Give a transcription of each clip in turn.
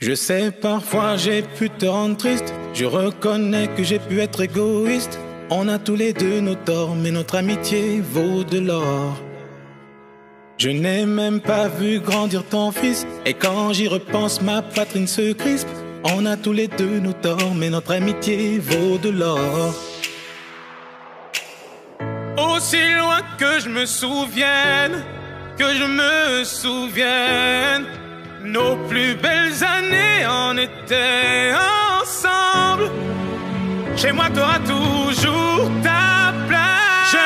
Je sais parfois j'ai pu te rendre triste. Je reconnais que j'ai pu être égoïste. On a tous les deux nos torts, mais notre amitié vaut de l'or. Je n'ai même pas vu grandir ton fils, et quand j'y repense ma poitrine se crispe. On a tous les deux nos torts, mais notre amitié vaut de l'or. Aussi loin que je me souvienne, nos plus belles années en étaient ensemble. Chez moi t'auras toujours ta place. Je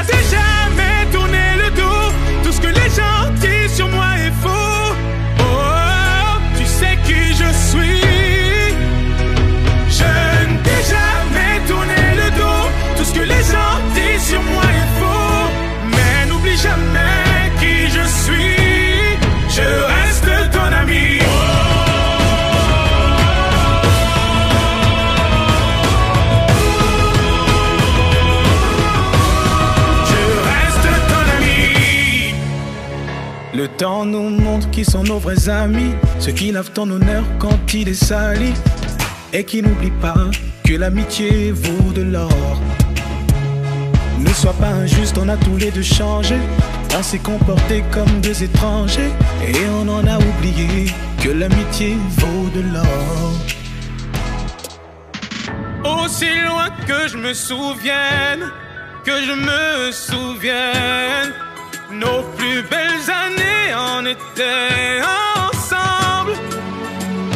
n'ai jamais tourné le dos. Tout ce que les gens disent sur moi est faux. Oh, tu sais qui je suis. Je n'ai jamais tourné le dos. Tout ce que les gens disent sur moi est faux. Mais n'oublie jamais qui je suis. Je reste ton ami. Le temps nous montre qui sont nos vrais amis, ceux qui lavent ton honneur quand il est sali, et qui n'oublient pas que l'amitié vaut de l'or. Ne sois pas injuste, on a tous les deux changé. On s'est comporté comme deux étrangers, et on en a oublié que l'amitié vaut de l'or. Aussi loin que je me souvienne, nos plus belles années en étaient ensemble.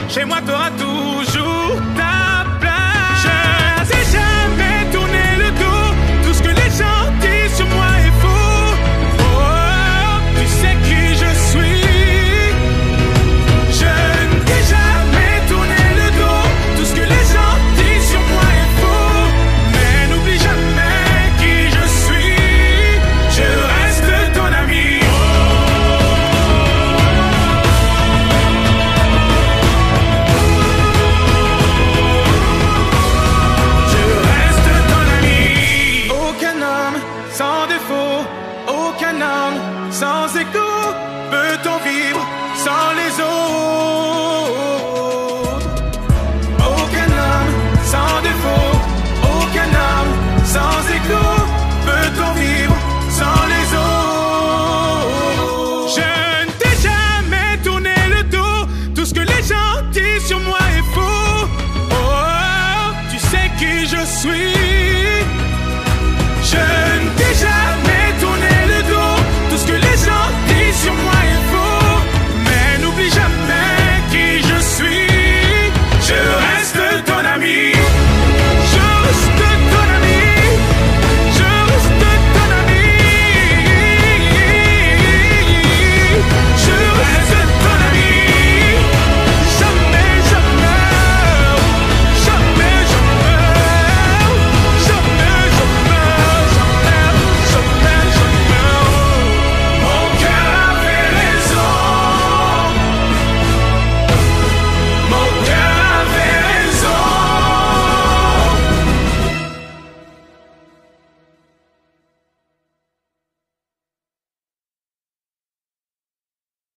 Chez moi t'auras toujours ta place. Je n'ai jamais tourné le dos. Tout ce que les gens disent sur moi est faux. Oh, tu sais qui je suis. Je n'ai jamais tourné le dos. Tout ce que les gens disent sur moi est faux. Mais n'oublie jamais qui je suis. Je reste ton ami. Je reste ton ami. Aucun homme sans défaut, aucun homme sans écho. Peut-on vivre sans les autres? Aucun homme sans défaut, aucun homme sans écho. Peut-on vivre sans les autres? Je ne t'ai jamais tourné le dos. Tout ce que les gens disent sur moi est faux. Oh, tu sais qui je suis.